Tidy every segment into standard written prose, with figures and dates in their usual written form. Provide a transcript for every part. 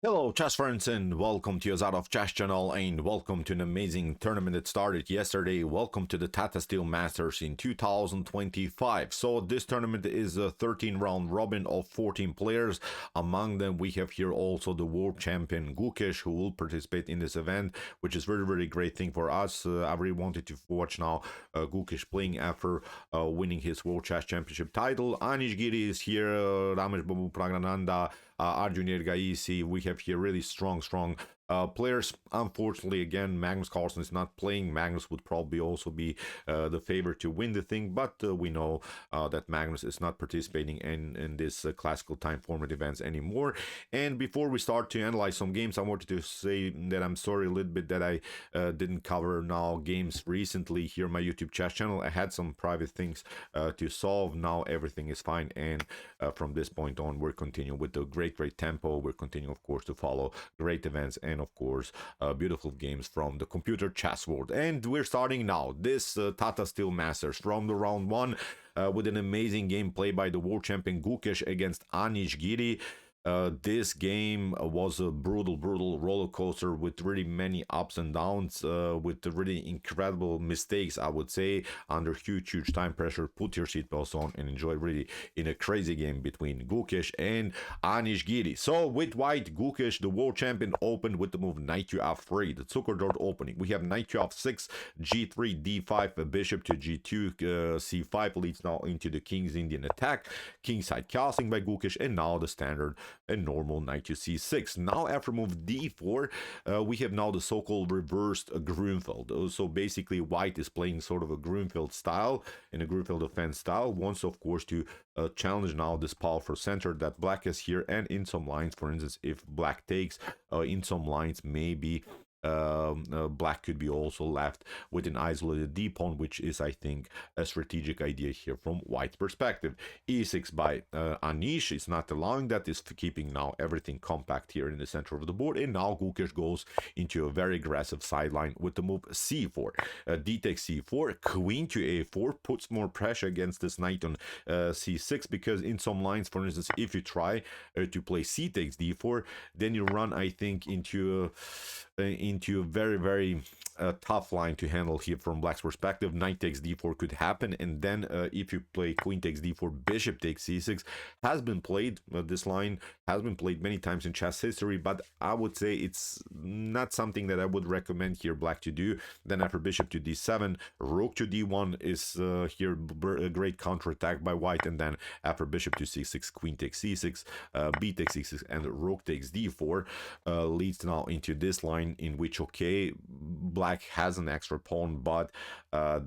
Hello chess friends and welcome to your of Chess channel and welcome to an amazing tournament that started yesterday. Welcome to the Tata Steel Masters in 2025. So this tournament is a 13 round robin of 14 players. Among them we have here also the world champion Gukesh, who will participate in this event, which is very great thing for us. I really wanted to watch now Gukesh playing after winning his world chess championship title. Anish Giri is here, Ramesh Babu Pragrananda, Arjun Ergaisi. We have here really strong players. Unfortunately, again, Magnus Carlsen is not playing. Magnus would probably also be the favorite to win the thing, but we know that Magnus is not participating in this classical time format events anymore. And before we start to analyze some games, I wanted to say that I'm sorry a little bit that I didn't cover now games recently here on my YouTube chess channel. I had some private things to solve. Now everything is fine, and from this point on, we're continuing with the great tempo. We're continuing, of course, to follow great events and of course beautiful games from the computer chess world. And we're starting now this Tata Steel Masters from the round one with an amazing gameplay by the world champion Gukesh against Anish Giri. This game was a brutal roller coaster with really many ups and downs, with really incredible mistakes, I would say, under huge time pressure. Put your seatbelts on and enjoy really in a crazy game between Gukesh and Anish Giri. So with white, Gukesh, the world champion, opened with the move knight to f3, the Zukertort opening. We have knight to f6, g3 d5, bishop to g2 c5 leads now into the king's Indian attack, kingside castling by Gukesh, and now the standard and normal knight to c6. Now after move d4, we have now the so-called reversed Grunfeld. So basically white is playing sort of a Grunfeld style, in a Grunfeld defense style, wants of course to challenge now this powerful center that black has here, and in some lines, for instance, if black takes, in some lines maybe black could be also left with an isolated d pawn, which is, I think, a strategic idea here from white's perspective. e6 by Anish is not allowing that, is keeping now everything compact here in the center of the board. And now Gukesh goes into a very aggressive sideline with the move c4, d takes c4, queen to a4 puts more pressure against this knight on c6, because in some lines, for instance, if you try to play c takes d4, then you run, I think, into a very tough line to handle here from black's perspective. Knight takes d4 could happen, and then if you play queen takes d4, bishop takes c6 has been played. This line has been played many times in chess history, but I would say it's not something that I would recommend here black to do. Then after bishop to d7, rook to d1 is here a great counterattack by white, and then after bishop to c6, queen takes c6, b takes c6, and rook takes d4 leads now into this line, in which, okay, black has an extra pawn, but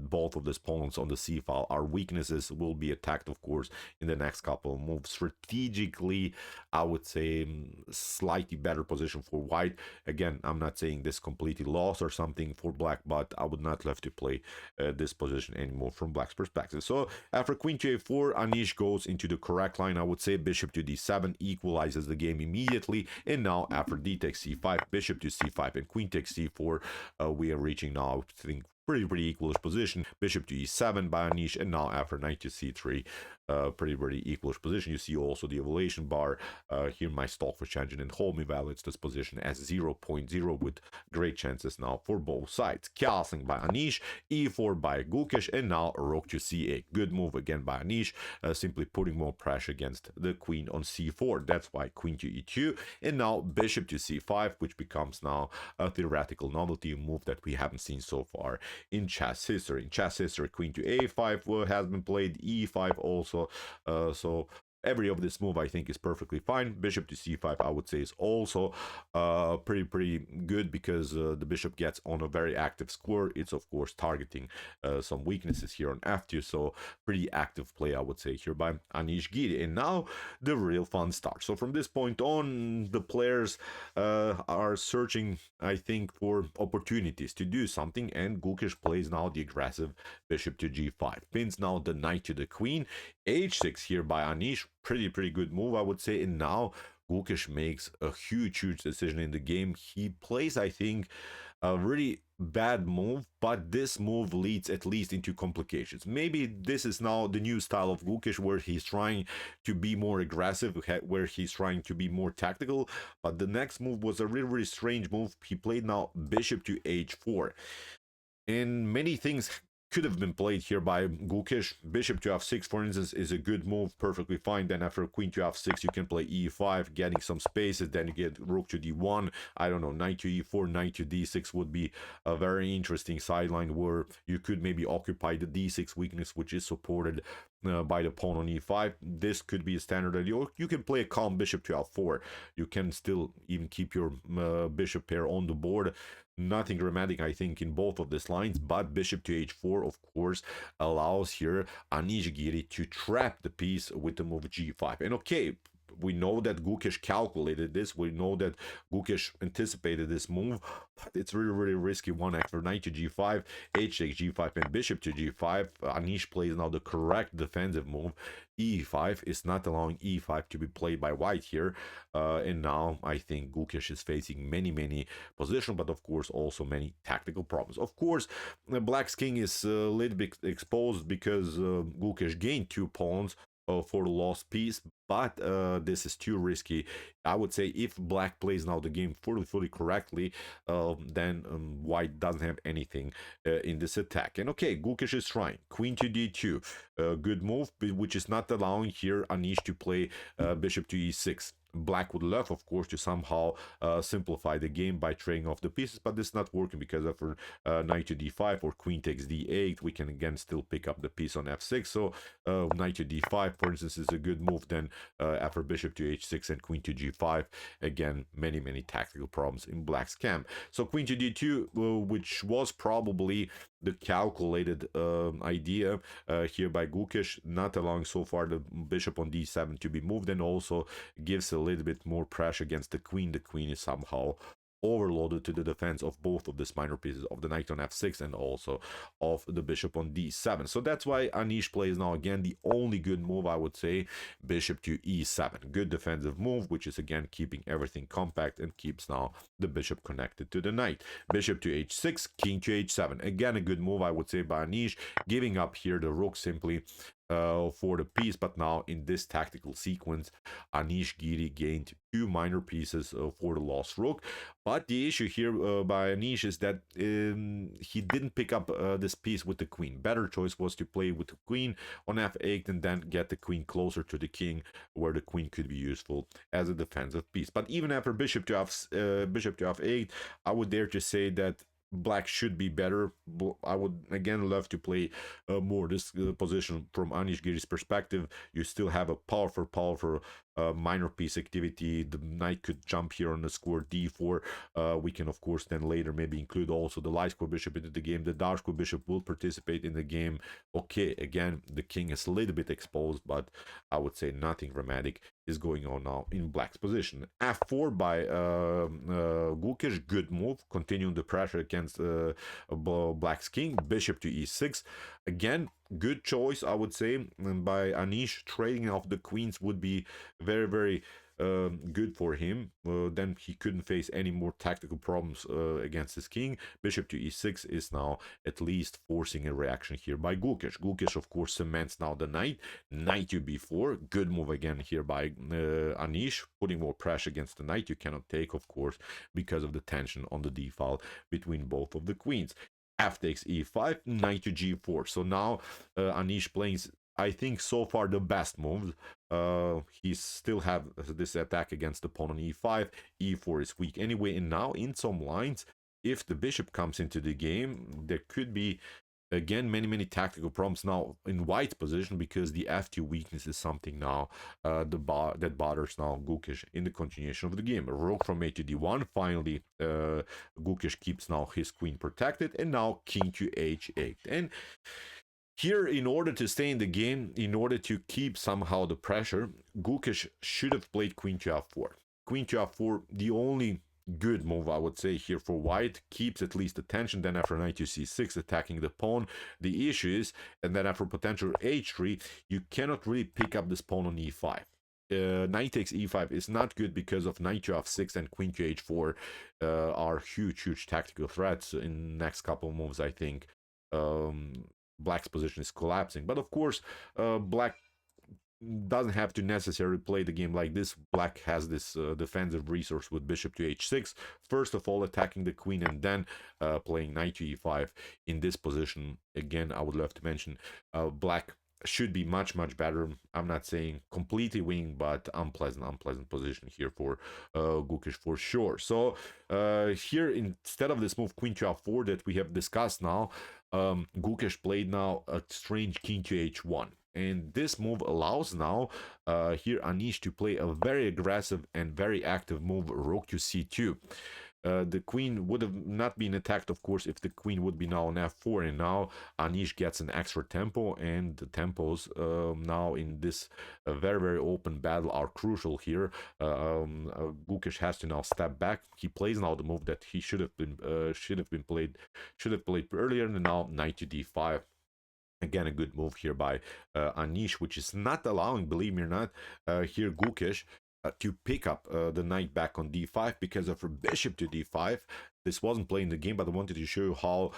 both of these pawns on the c file are weaknesses, will be attacked, of course, in the next couple of moves. Strategically, I would say slightly better position for white. Again, I'm not saying this completely lost or something for black, but I would not love to play this position anymore from black's perspective. So after queen to a4, Anish goes into the correct line. I would say bishop to d7 equalizes the game immediately, and now after d takes c5, bishop to c5, and queen takes c4, we are reaching now, I think, pretty equalish position. Bishop to e7 by Anish, and now after knight to c3, pretty equalish position. You see also the evaluation bar here. My Stockfish engine and home evaluates this position as 0.0 with great chances now for both sides. Castling by Anish, e4 by Gukesh, and now rook to c8. Good move again by Anish, simply putting more pressure against the queen on c4. That's why queen to e2, and now bishop to c5, which becomes now a theoretical novelty, a move that we haven't seen so far in chess history. In chess history, queen to a5 has been played, e5 also. So every of this move, I think, is perfectly fine. Bishop to c5, I would say, is also pretty good, because the bishop gets on a very active square. It's of course targeting some weaknesses here on f2, so pretty active play, I would say, here by Anish Giri. And now the real fun starts. So from this point on, the players are searching, I think, for opportunities to do something, and Gukesh plays now the aggressive bishop to g5, pins now the knight to the queen, h6 here by Anish. Pretty good move, I would say. And now Gukesh makes a huge decision in the game. He plays, I think, a really bad move, but this move leads at least into complications. Maybe this is now the new style of Gukesh, where he's trying to be more aggressive, where he's trying to be more tactical. But the next move was a really strange move. He played now bishop to h4. And many things could have been played here by Gukesh. Bishop to f6, for instance, is a good move, perfectly fine. Then after queen to f6, you can play e5, getting some spaces. Then you get rook to d1. I don't know, knight to e4, knight to d6 would be a very interesting sideline where you could maybe occupy the d6 weakness, which is supported by the pawn on e5. This could be a standard idea. Or you can play a calm bishop to f4. You can still even keep your bishop pair on the board. Nothing dramatic, I think, in both of these lines, but bishop to h4, of course, allows here Anish Giri to trap the piece with the move g5. And okay, we know that Gukesh calculated this. We know that Gukesh anticipated this move, but it's really risky one after knight to g5, h takes g5, and bishop to g5. Anish plays now the correct defensive move. e5 is not allowing e5 to be played by white here, and now I think Gukesh is facing many positions, but of course also many tactical problems. Of course, black's king is a little bit exposed because Gukesh gained 2 pawns for the lost piece, but this is too risky. I would say if black plays now the game fully correctly, then white doesn't have anything in this attack. And okay, Gukesh is trying queen to d2, good move, which is not allowing here Anish to play bishop to e6. Black would love, of course, to somehow simplify the game by trading off the pieces, but this is not working because after knight to d5 or queen takes d8, we can again still pick up the piece on f6. So knight to d5, for instance, is a good move. Then after bishop to h6 and queen to g5, again, many tactical problems in black's camp. So queen to d2, which was probably the calculated idea here by Gukesh, not allowing so far the bishop on d7 to be moved, and also gives a little bit more pressure against the queen. The queen is somehow overloaded to the defense of both of these minor pieces of the knight on f6 and also of the bishop on d7. So that's why Anish plays now again the only good move, I would say, bishop to e7. Good defensive move, which is again keeping everything compact and keeps now the bishop connected to the knight. Bishop to h6, king to h7. Again, a good move, I would say, by Anish, giving up here the rook simply for the piece. But now in this tactical sequence, Anish Giri gained 2 minor pieces for the lost rook. But the issue here by Anish is that he didn't pick up this piece with the queen. Better choice was to play with the queen on f8 and then get the queen closer to the king, where the queen could be useful as a defensive piece. But even after bishop to f8, I would dare to say that black should be better. I would again love to play more this position from Anish Giri's perspective. You still have a powerful minor piece activity. The knight could jump here on the square d4. We can of course then later maybe include also the light square bishop into the game. The dark square bishop will participate in the game. Okay, again, the king is a little bit exposed, but I would say nothing dramatic is going on now in black's position. f4 by Gukesh, good move, continuing the pressure against black's king. Bishop to e6, again, good choice, I would say, by Anish. Trading off the queens would be very good for him. Then he couldn't face any more tactical problems against his king. Bishop to e6 is now at least forcing a reaction here by Gukesh. Gukesh, of course, cements now the knight. Knight to b4, good move again here by Anish, putting more pressure against the knight. You cannot take, of course, because of the tension on the d file between both of the queens. F takes e5, knight to g4. So now Anish plays, I think, so far the best moves. He still have this attack against the pawn on e5. e4 is weak anyway, and now in some lines, if the bishop comes into the game, there could be again many tactical problems now in white's position, because the f2 weakness is something now that bothers now Gukesh in the continuation of the game. Rook from a to d1. Finally, Gukesh keeps now his queen protected, and now king to h8. And here, in order to stay in the game, in order to keep somehow the pressure, Gukesh should have played queen to f4. Queen to f4, the only good move, I would say, here for white, keeps at least the tension. Then after knight to c6, attacking the pawn. The issue is, and then after potential h3, you cannot really pick up this pawn on e5. knight takes e5 is not good because of knight to f6 and queen to h4 are huge tactical threats in next couple of moves. I think black's position is collapsing, but of course black doesn't have to necessarily play the game like this. Black has this defensive resource with bishop to h6, first of all attacking the queen and then playing knight to e5 in this position. Again, I would love to mention black should be much better. I'm not saying completely winning, but unpleasant position here for Gukesh for sure. So here, instead of this move queen to f4 that we have discussed now, Gukesh played now a strange king to h1. And this move allows now here Anish to play a very aggressive and very active move, rook to c2. The queen would have not been attacked, of course, if the queen would be now on f4, and now Anish gets an extra tempo, and the tempos now in this very open battle are crucial here. Gukesh has to now step back. He plays now the move that he should have played earlier, and now knight to d5. Again, a good move here by Anish, which is not allowing, believe me or not, here Gukesh to pick up the knight back on d5 because of her bishop to d5. This wasn't playing the game, but I wanted to show you how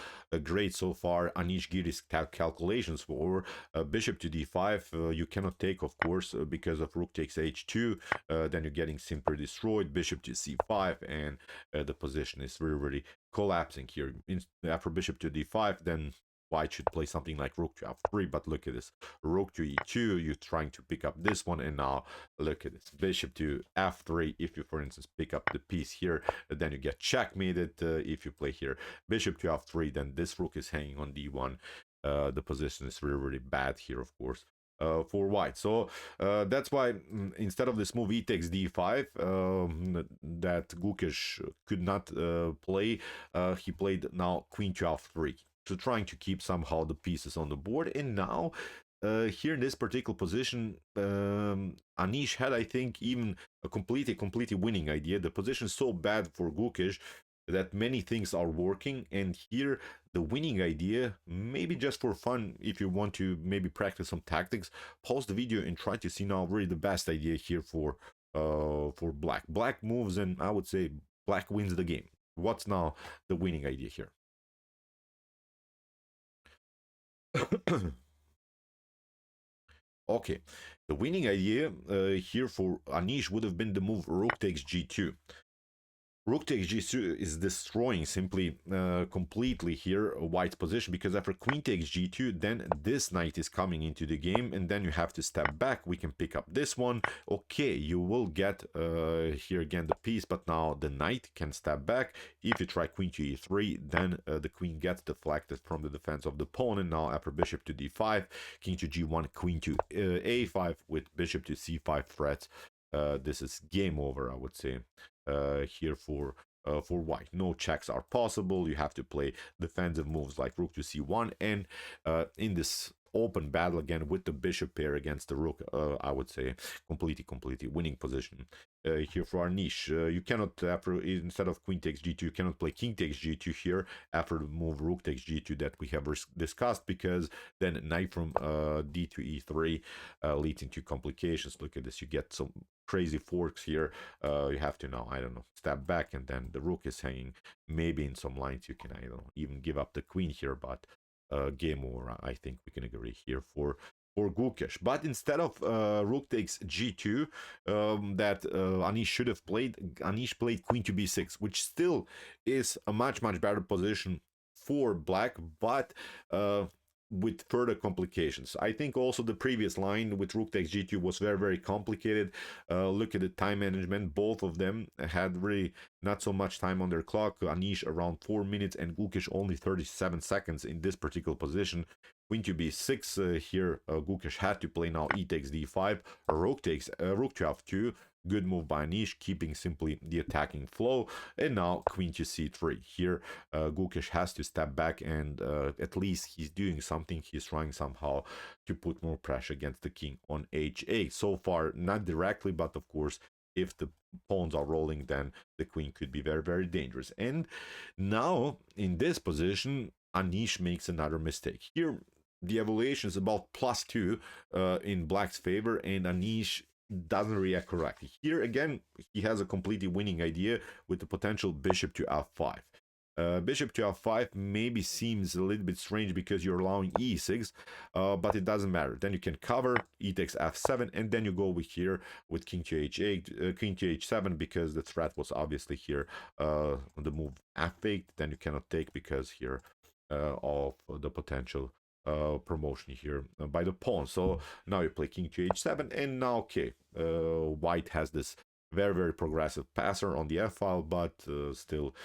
great so far Anish Giri's calculations were. Bishop to d5, you cannot take, of course, because of rook takes h2. Then you're getting simply destroyed. Bishop to c5, and the position is really collapsing here. After bishop to d5, then White should play something like rook to f3, but look at this. Rook to e2, you're trying to pick up this one, and now look at this. Bishop to f3, if you, for instance, pick up the piece here, then you get checkmated. If you play here bishop to f3, then this rook is hanging on d1. The position is really bad here, of course. For White. So that's why instead of this move e takes d5 that Gukesh could not play, he played now queen to f3. So trying to keep somehow the pieces on the board. And now here in this particular position, Anish had, I think, even a completely winning idea. The position is so bad for Gukesh that many things are working, and here the winning idea, maybe just for fun, if you want to maybe practice some tactics, pause the video and try to see now really the best idea here for black. Black moves, and I would say black wins the game. What's now the winning idea here? Okay, the winning idea here for Anish would have been the move rook takes g2. Rook takes g2 is destroying simply completely here White's position, because after queen takes g2, then this knight is coming into the game, and then you have to step back. We can pick up this one. Okay, you will get here again the piece, but now the knight can step back. If you try queen to e3, then the queen gets deflected from the defense of the pawn, and now after bishop to d5, king to g1, queen to a5 with bishop to c5 threats. This is game over, I would say. Here for White, no checks are possible. You have to play defensive moves like rook to c1, and in this open battle again with the bishop pair against the rook, I would say completely winning position here for Anish. You cannot, after instead of queen takes g2, you cannot play king takes g2 here after the move rook takes g2 that we have discussed, because then knight from d to e3 leads into complications. Look at this, you get some crazy forks here. You have to now, I don't know, step back, and then the rook is hanging. Maybe in some lines you can, I don't know, even give up the queen here, but game over, I think we can agree here for Gukesh. But instead of rook takes g2 that Anish should have played, Anish played queen to b6, which still is a much better position for black, but with further complications. I think also the previous line with rook takes g2 was very complicated. Look at the time management. Both of them had really not so much time on their clock. Anish around 4 minutes and Gukesh only 37 seconds in this particular position. Queen to b6 here. Gukesh had to play now e takes d5. Rook to f2. Good move by Anish, keeping simply the attacking flow. And now queen to c3. Here, Gukesh has to step back, and at least he's doing something. He's trying somehow to put more pressure against the king on h8. So far, not directly, but of course, if the pawns are rolling, then the queen could be very dangerous. And now, in this position, Anish makes another mistake. Here, the evaluation is about +2 in black's favor, and Anish doesn't react correctly. Here again, he has a completely winning idea with the potential bishop to f5. Bishop to f5 maybe seems a little bit strange because you're allowing e6, but it doesn't matter. Then you can cover, e takes f7, and then you go with here with king to h8, king to h7, because the threat was obviously here on the move f8. Then you cannot take because here of the potential promotion here by the pawn. So now you play king to h7, and now okay, white has this very progressive passer on the f file, but still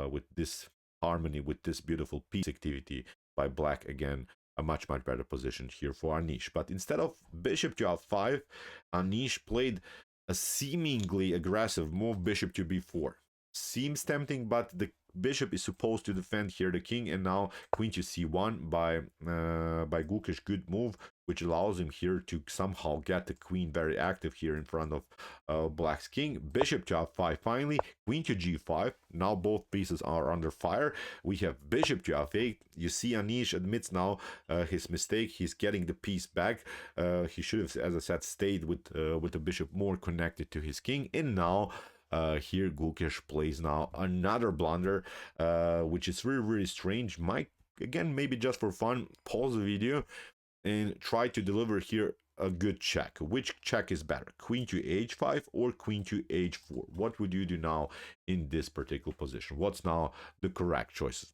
with this harmony, with this beautiful piece activity by black, again a much better position here for Anish. But instead of bishop to f5, Anish played a seemingly aggressive move, bishop to b4. Seems tempting, but the bishop is supposed to defend here the king, and now queen to c1 by Gukesh. Good move, which allows him here to somehow get the queen very active here in front of black's king. Bishop to f5 finally, queen to g5. Now both pieces are under fire. We have bishop to f8. You see Anish admits now his mistake. He's getting the piece back. He should have, as I said, stayed with the bishop more connected to his king, and now here Gukesh plays now another blunder, which is really strange. Might, again, maybe just for fun, pause the video and try to deliver here a good check. Which check is better, queen to h5 or queen to h4? What would you do now in this particular position? What's now the correct choice?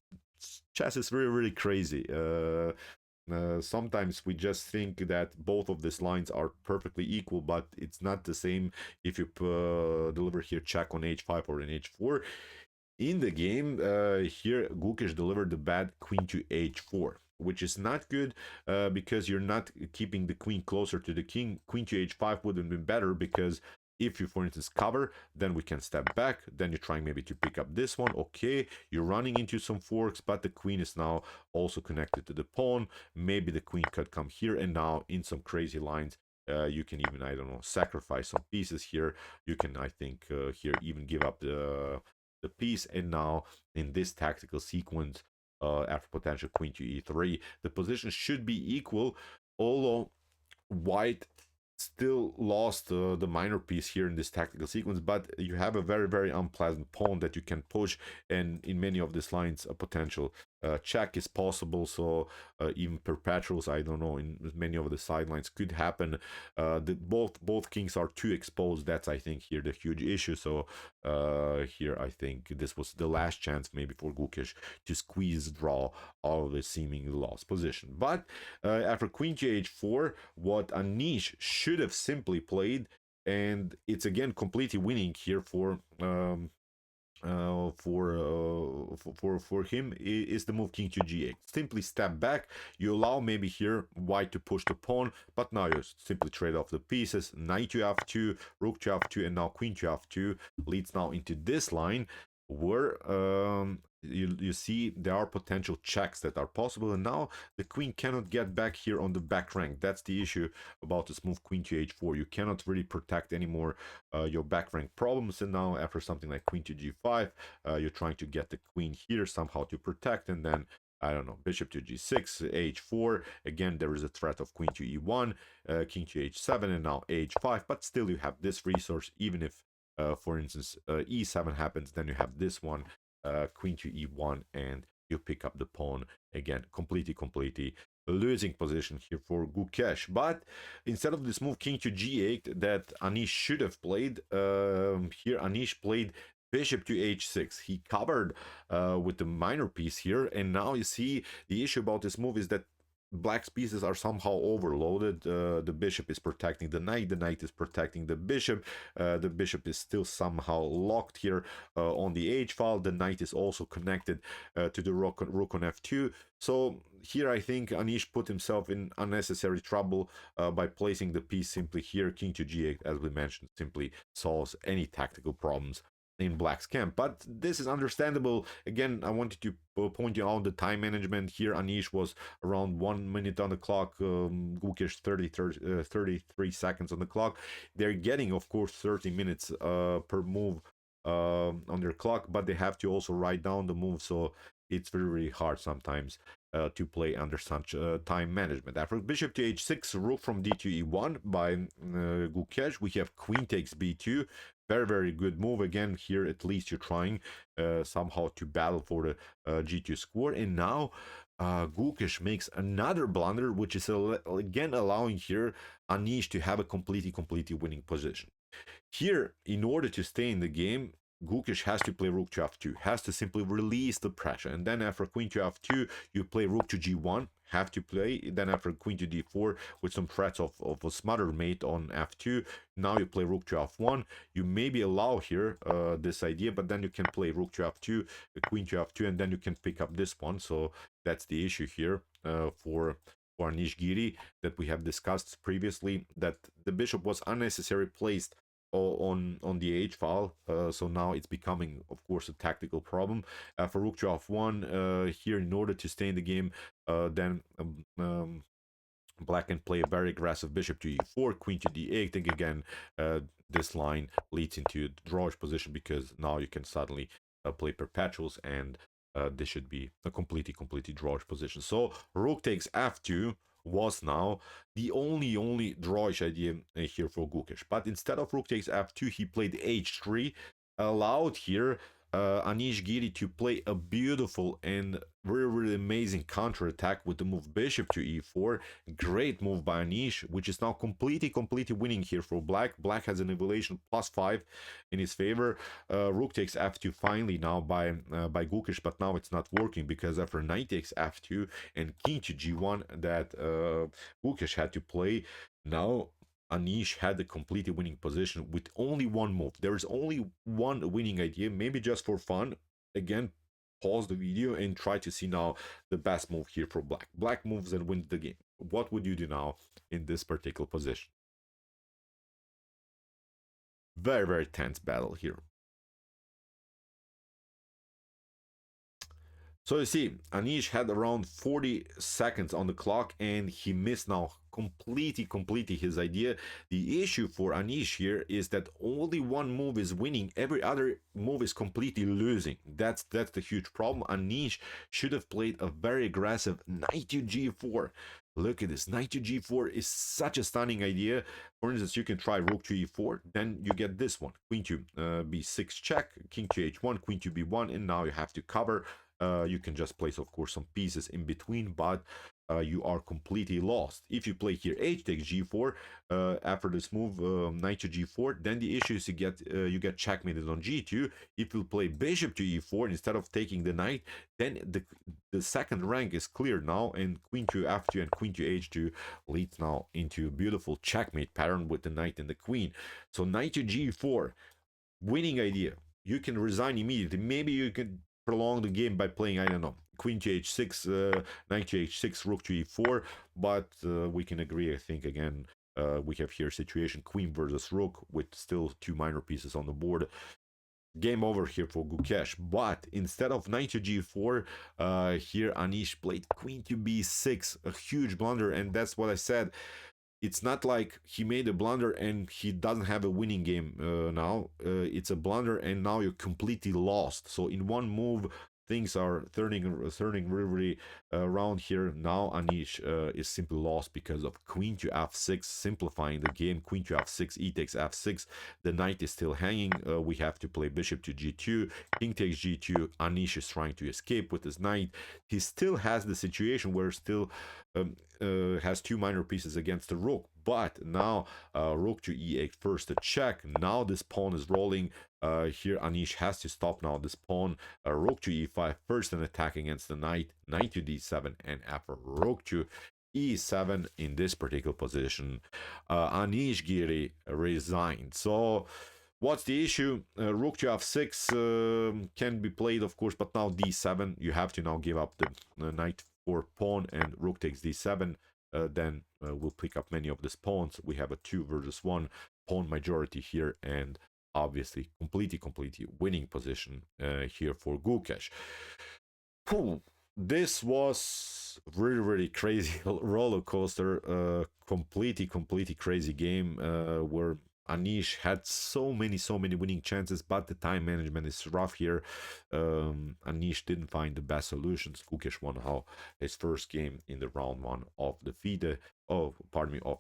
Chess is really crazy. Sometimes we just think that both of these lines are perfectly equal, but it's not the same if you deliver here check on h5 or in h4. In the game, here Gukesh delivered the bad queen to h4, which is not good because you're not keeping the queen closer to the king. Queen to h5 would have been better because if you, for instance, cover, then we can step back. Then you're trying maybe to pick up this one. Okay, you're running into some forks, but the queen is now also connected to the pawn. Maybe the queen could come here, and now in some crazy lines, you can even, I don't know, sacrifice some pieces here. You can, I think, here even give up the piece. And now in this tactical sequence, after potential queen to e3, the position should be equal, although white still lost the minor piece here in this tactical sequence, but you have a very unpleasant pawn that you can push, and in many of these lines a potential check is possible. So even perpetuals, I don't know, in many of the sidelines could happen. Both kings are too exposed. That's, I think, here the huge issue. So here I think this was the last chance maybe for Gukesh to squeeze draw out of the seemingly lost position. But after queen to h4, what Anish should have simply played, and it's again completely winning here for him, is the move king to g8. Simply step back. You allow maybe here white to push the pawn, but now you simply trade off the pieces. Knight to f2, rook to f2, and now queen to f2 leads now into this line where you see there are potential checks that are possible, and now the queen cannot get back here on the back rank. That's the issue about this move queen to h4. You cannot really protect anymore your back rank problems, and now after something like queen to g5, you're trying to get the queen here somehow to protect, and then I don't know, bishop to g6, h4. Again, there is a threat of queen to e1, king to h7, and now h5, but still you have this resource. Even if for instance e7 happens, then you have this one, queen to e1, and you pick up the pawn. Again, completely losing position here for Gukesh. But instead of this move king to g8 that Anish should have played, here Anish played bishop to h6. He covered with the minor piece here, and now you see the issue about this move is that black's pieces are somehow overloaded. The bishop is protecting the knight is protecting the bishop is still somehow locked here on the h file. The knight is also connected to the rook on f2. So here I think Anish put himself in unnecessary trouble by placing the piece simply here. King to g8, as we mentioned, simply solves any tactical problems in black's camp. But this is understandable. Again, I wanted to point you out the time management here. Anish was around 1 minute on the clock, Gukesh 33 seconds on the clock. They're getting, of course, 30 minutes per move on their clock, but they have to also write down the move. So it's very, very hard sometimes to play under such time management. After bishop to h6, rook from d2 e1 by Gukesh, we have queen takes b2. Very, very good move. Again, here at least you're trying somehow to battle for the g2 square. And now Gukesh makes another blunder, which is again allowing here Anish to have a completely winning position. Here, in order to stay in the game, Gukesh has to play rook to f2, has to simply release the pressure. And then after queen to f2, you play rook to g1, have to play. Then after queen to d4, with some threats of a smother mate on f2, now you play rook to f1. You maybe allow here this idea, but then you can play rook to f2, queen to f2, and then you can pick up this one. So that's the issue here for Anish Giri that we have discussed previously, that the bishop was unnecessarily placed on the h file, so now it's becoming, of course, a tactical problem. For rook to f1 here, in order to stay in the game, then black can play a very aggressive bishop to e4, queen to d8. And again, this line leads into a drawish position, because now you can suddenly play perpetuals, and this should be a completely drawish position. So rook takes f2 was now the only drawish idea here for Gukesh. But instead of rook takes f2, he played h3, allowed here Anish Giri to play a beautiful and really amazing counterattack with the move bishop to e4. Great move by Anish, which is now completely winning here for black. Black has an evaluation +5 in his favor. Rook takes f2 finally now by Gukesh, but now it's not working, because after knight takes f2 and king to g1 that Gukesh had to play, now Anish had a completely winning position with only one move. There is only one winning idea, maybe just for fun. Again, pause the video and try to see now the best move here for black. Black moves and wins the game. What would you do now in this particular position? Very tense battle here. So you see, Anish had around 40 seconds on the clock, and he missed now completely his idea. The issue for Anish here is that only one move is winning, every other move is completely losing. That's the huge problem. Anish should have played a very aggressive knight to g4. Look at this, knight to g4 is such a stunning idea. For instance, you can try rook to e4, then you get this one, queen to b6 check, king to h1, queen to b1, and now you have to cover. You can just place, of course, some pieces in between, but you are completely lost. If you play here h takes g4 after this move, knight to g4, then the issue is you get checkmated on g2. If you play bishop to e4 instead of taking the knight, then the second rank is clear now, and queen to f2 and queen to h2 leads now into a beautiful checkmate pattern with the knight and the queen. So knight to g4, winning idea. You can resign immediately. Maybe you can prolong the game by playing, I don't know, queen to h6, knight to h6, rook to e4, but we can agree, I think, again, we have here situation queen versus rook with still two minor pieces on the board. Game over here for Gukesh. But instead of knight to g4, here Anish played queen to b6, a huge blunder, and that's what I said. It's not like he made a blunder and he doesn't have a winning game now. It's a blunder and now you're completely lost. So in one move, things are turning really around here. Now Anish is simply lost because of queen to f6, simplifying the game. Queen to f6, e takes f6. The knight is still hanging. We have to play bishop to g2. King takes g2. Anish is trying to escape with his knight. He still has the situation where still has two minor pieces against the rook, but now rook to e8 first, a check. Now this pawn is rolling. Here Anish has to stop now this pawn. Rook to e5 first, an attack against the knight. Knight to d7, and after rook to e7 in this particular position, Anish Giri resigned. So what's the issue? Rook to f6 can be played, of course, but now d7, you have to now give up the knight for pawn, and rook takes d7. Then we'll pick up many of these pawns. We have a 2 versus 1 pawn majority here, and obviously completely winning position here for Gukesh. This was really crazy roller coaster, completely crazy game where Anish had so many winning chances, but the time management is rough here. Anish didn't find the best solutions. Gukesh won how his first game in the round one of the FIDE, of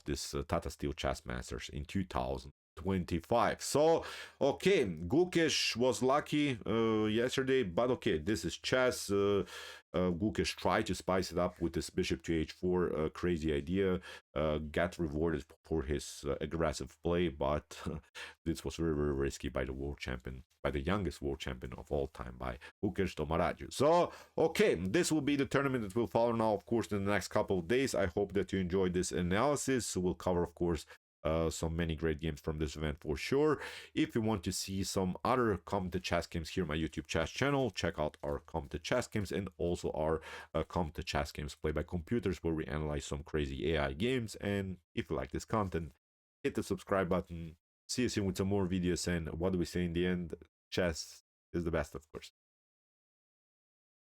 this Tata Steel Chess Masters in 2025. So, okay, Gukesh was lucky yesterday, but okay, this is chess. Gukesh tried to spice it up with this bishop to h4, crazy idea. Got rewarded for his aggressive play, but this was very risky by the world champion, by the youngest world champion of all time, by Gukesh Tomaraju. So, okay, this will be the tournament that will follow now, of course, in the next couple of days. I hope that you enjoyed this analysis. We'll cover, of course, so many great games from this event for sure. If you want to see some other commented chess games here on my YouTube chess channel, check out our commented chess games and also our commented chess games played by computers, where we analyze some crazy AI games. And if you like this content, hit the subscribe button. See you soon with some more videos. And what do we say in the end? Chess is the best, of course.